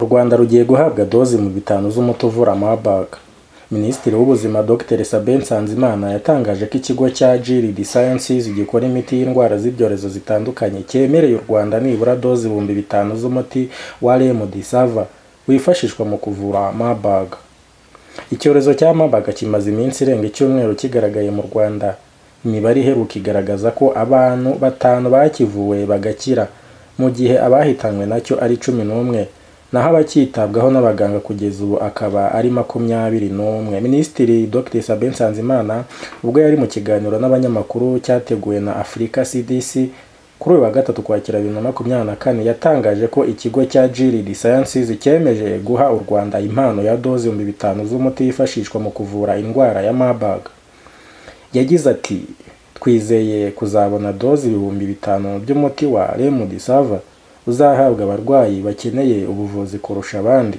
Rwanda rugiye guhabwa dozi mu bitanu z'umuti uvura Marburg. Minisitiri w'Ubuzima Dr Sabin Nsanzimana yatangaje ko ikigo cya Gilead Sciences gikora imiti y'indwara z'ibyorezo zitandukanye cyemereye u Rwanda nibura dozi 5,000 z'umuti wa Remdesivir wifashishwa mu kuvura Marburg. Icyorezo cya Marburg kimaze iminsi irenga icyumweru kigaragaye mu Rwanda. Imibare iheruka igaragaza ko abantu 5 bakivuwe bagakira, mu gihe abahitanywe nacyo ari 11, naho abakitabwaho n'abaganga kugeza ubu akaba ari 21. Minisitiri Dr Sabin Nsanzimana ubwo yari mu kiganiro n'abanyamakuru cyateguwe na Africa CDC kuri uyu wa gatatu Ukwakira 2024 yatangaje ko ikigo cya Gilead Sciences cyemeje guha u Rwanda impano ya dozi 5,000 z'umuti wifashishwa mu kuvura indwara ya Marburg. Yagize ati twizeye kuzabona dozi 5,000 by'umuti wa Remdesivir uzahabwa abarwayi bakeneye ubuvuzi kurusha abandi.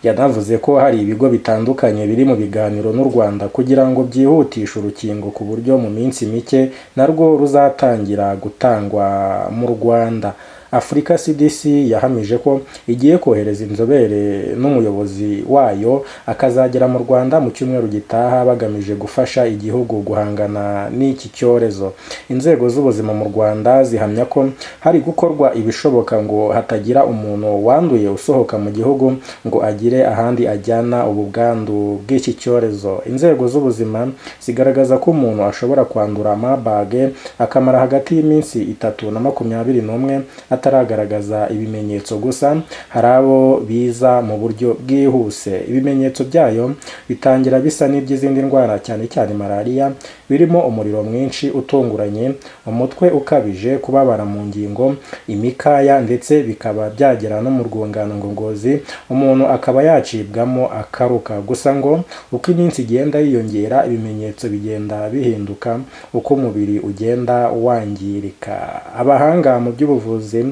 Yanavuze ko hari ibigo bitandukanye biri mu biganiro n'u Rwanda kugira ngo byihutishe urukingo ku buryo mu minsi mike narwo ruzatangira gutangwa mu Rwanda. Africa CDC yahamije ko igiye kohereza inzobere n'umuyobozi wayo akazagera mu Rwanda mu cyumweru gitaha bagamije gufasha igihugu guhangana n'iki cyorezo. Inzego z'ubuzima mu Rwanda zihamya ko hari gukorwa ibishoboka ngo hatagira umuntu wanduye usohoka mu gihugu ngo agire ahandi ajyana ubu bwandu bw'iki cyorezo. Inzego z'ubuzima zigaragaza ko umuntu ashobora kwandura Marburg akamara hagati y'iminsi 3 na 21 ataragaragaza ibimenyetso, gusa hari abo biza mu buryo bwihuse. Ibimenyetso byayo bitangira bisa n'iby'izindi ndwara cyane cyane malaria, birimo umuriro mwinshi utunguranye, umutwe ukabije, kubabara mu ngingo, imikaya, ndetse bikaba byagera no mu rwungano ngogozi, umuntu akaba yacibwamo akaruka. Gusa ngo uko iminsi igenda yiyongera ibimenyetso bigenda bihinduka uko umubiri ugenda wangirika. Abahanga mu by'ubuvuzi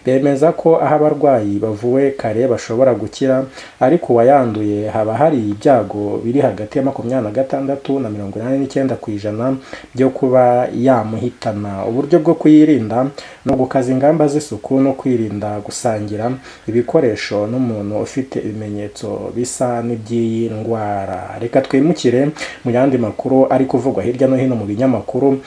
bemeza ko aho abarwayi bavuwe kare bashobora gukira, ariko uwayanduye haba hari ibyago biri hagati ya 26 na 89% byo kuba yamuhitana. Uburyo bwo kuyirinda no gukaza ingamba z'isuku no kwirinda gusangira ibikoresho n'umuntu ufite ibimenyetso bisa n'iby'iyi ndwara. Reka twimukire mu yandi makuru ari kuvugwa hirya no hino mu binyamakuru.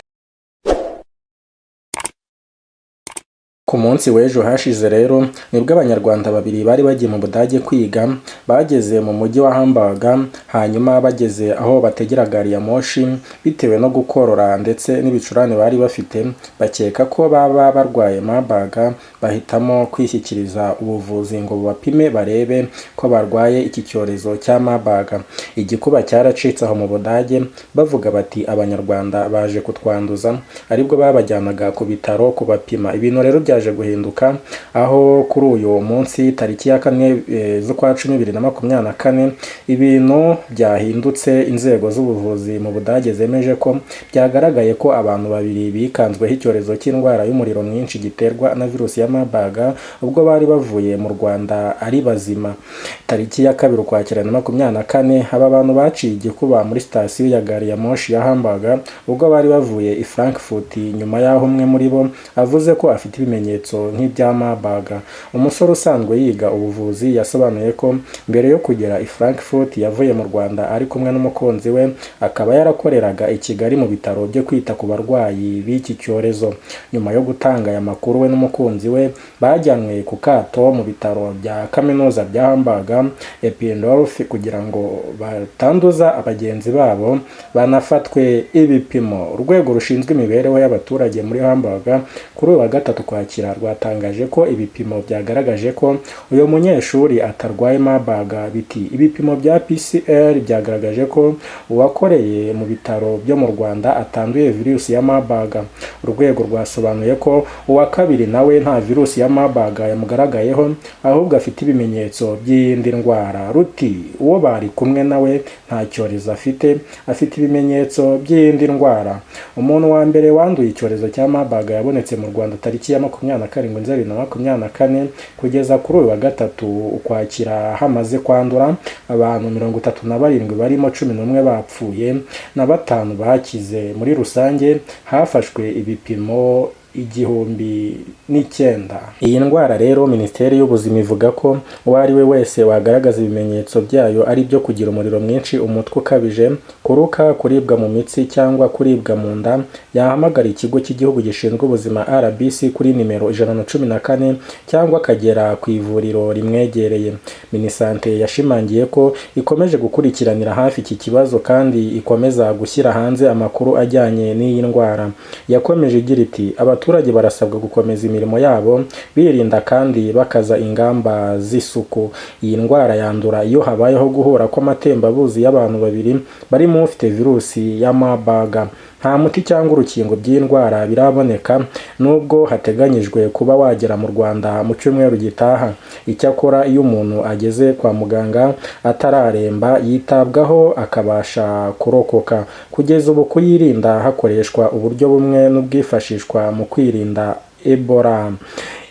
Ku munsi w'ejo hashize rero nibwo abanyarwanda babiri bari bagiye mu Budage kwiga bageze mu mujyi wa Hamburg, hanyuma bageze aho bategera gari ya moshi bitewe no gukorora ndetse n'ibicurane bari bafite, bakeka ko baba barwaye Marburg, bahitamo kwishyikiriza ubuvuzi ngo bapime barebe ko barwaye iki cyorezo cya Marburg. Igikuba cyaracitse aho mu Budage, bavuga bati abanyarwanda baje kutwanduza, aribwo babajyanaga ku bitaro kubapima. Ibintu rero byaje guhinduka aho kuri uyu munsi tariki ya 4 z'ukwa 2024 ibintu byahindutse. Inzego z'ubuvuzi mu Budage zemeje ko byagaragaye ko abantu babiri bikanzweho icyorezo cy'indwara y'umuriro mwinshi giterwa na virusi ya Marburg ubwo bari bavuye mu Rwanda ari bazima. Tariki ya 2 Ukwakira 2024 aba bantu baciye igikuba muri sitasiyo ya gari ya moshi ya Hamburg ubwo bari bavuye i Frankfurt, nyuma y'aho umwe muri bo avuze ko afite ibimenyetso nk'ibya Marburg. Umusore usanzwe yiga ubuvuzi yasobanuye ko mbere yo kugera i Frankfurt yavuye mu Rwanda ari kumwe n'umukunzi we, akaba yarakoreraga i Kigali mu bitaro byo kwita ku barwayi b'iki cyorezo. Nyuma yo gutanga aya makuru, we n'umukunzi we bajyanwe ku kato mu bitaro bya kaminuza bya Hamburg Eppendorf kugira ngo batanduza abagenzi babo banafatwe ibipimo. Urwego rushinzwe imibereho y'abaturage muri Hamburg kuri uyu wa gatatu Ukwakira rwatangaje ko ibipimo byagaragaje ko uyu munyeshuri atarwaye Marburg. Biti ibipimo bya PCR byagaragaje ko uwakoreye mu bitaro byo mu Rwanda atanduye virusi ya Marburg. Urwego rwasobanuye ko uwa kabiri nawe nta virusi ya Marburg yamugaragayeho, ahubwo afite ibimenyetso by'indi ndwara. Ruti uwo bari kumwe nawe nta cyorezo afite ibimenyetso by'indi ndwara. Umuntu wa mbere wanduye icyorezo cya Marburg yabonetse mu Rwanda tariki ya 27 Nzeri 2024. Kugeza kuri uyu wa gatatu Ukwakira hamaze kwandura abantu 37 barimo 11 bapfuye na 5 bakize. Muri rusange hafashwe ibipimo 1009. Iyi ndwara rero Minisiteri y'Ubuzima ivuga ko uwo ari we wese wagaragaza ibimenyetso byayo ari byo kugira umuriro mwinshi, umutwe ukabije, kuruka, kuribwa mu mitsi cyangwa kuribwa mu nda, yahamagara ikigo cy'igihugu gishinzwe ubuzima RBC kuri nimero 114 cyangwa akagera ku ivuriro rimwegereye. Minisante yashimangiye ko ikomeje gukurikiranira hafi iki kibazo kandi ikomeza gushyira hanze amakuru ajyanye n'iyi ndwara. Yakomeje igira iti abaturage barasabwa gukomeza imirimo yabo birinda kandi bakaza ingamba z'isuku. Iyi ndwara yandura iyo habayeho guhura kw'amatembabuzi y'abantu babiri barimo ufite virusi ya Marburg. Nta muti cyangwa urukingo by'indwara biraboneka nubwo hateganyijwe kuba wagera mu Rwanda mu cyumweru gitaha. Icyakora iyo umuntu ageze kwa muganga atararemba yitabwaho akabasha kurokoka. Kugeza ubu kuyirinda hakoreshwa uburyo bumwe n'ubwifashishwa mu kwirinda Ebola.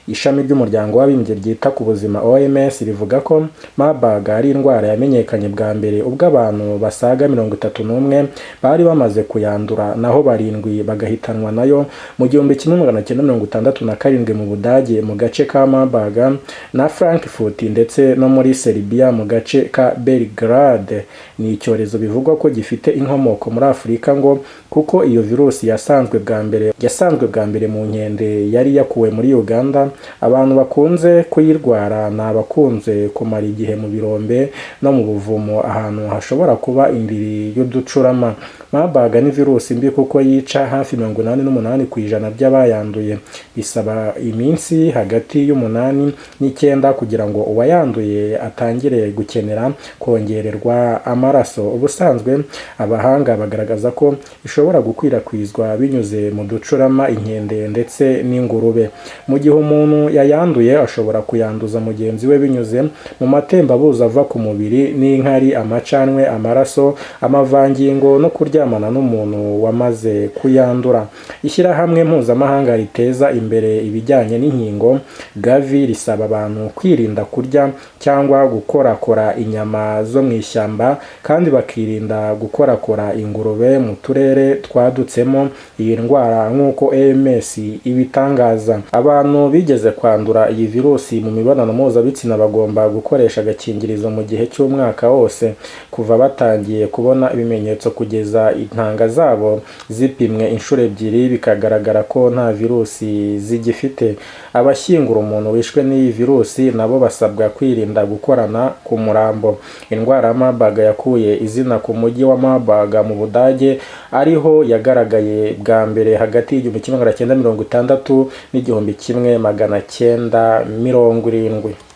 Ishami ry'umuryango w'abimbye ryita ku buzima OMS rivuga ko Marburg ari indwara yamenyekanye bwa mbere ubwo abantu basaga 31 bari bamaze kuyandura, naho 7 bagahitanwa nayo mu 1967 mu Budage mu gace ka Marburg na Frankfurt ndetse no muri Serbia mu gace ka Belgrade. Ni icyorezo bivugwa ko gifite inkomoko muri Afurika ngo kuko iyo virusi yasanzwe bwa mbere mu nkende yari yakuwe muri Uganda. Abantu bakunze kuyirwara ni abakunze kumara igihe mu birombe no mu buvumo ahantu hashobora kuba indiri y'uducurama. Marburg ni virusi mbi kuko yica hafi 88% by'abayanduye. Bisaba iminsi hagati y'8 n'9 kugira ngo uwayanduye atangire gukenera kongererwa amaraso. Ubusanzwe abahanga bagaragaza ko ishobora gukwirakwizwa binyuze mu ducurama, inkende ndetse n'ingurube. Mu gihe umuntu yayanduye ashobora kuyanduza mugenzi we binyuze mu matembabuzi ava ku mubiri n'inkari, amacanwe, amaraso, amavangingo no kuryamana n'umuntu wamaze kuyandura. Ishyirahamwe mpuzamahanga riteza imbere ibijyanye n'inkingo Gavi risaba abantu kwirinda kurya cyangwa gukorakora inyama zo mu ishyamba kandi bakirinda gukorakora ingurube mu turere twadutsemo iyi ndwara nk'uko OMS ibitangaza. Abantu bigeze kwandura iyi virusi mu mibonano mpuzabitsina bagomba gukoresha agakingirizo mu gihe cy'umwaka wose kuva batangiye kubona ibimenyetso kugeza intanga zabo zipimwe inshuro 2 bikagaragara ko nta virusi zigifite. Abashyingura umuntu wishwe n'iyi virusi nabo basabwa kwirinda gukorana ku murambo. Indwara ya Marburg yakuye izina ku mujyi wa Marburg mu Budage ariho yagaragaye bwa mbere hagati y'1960 n'1970.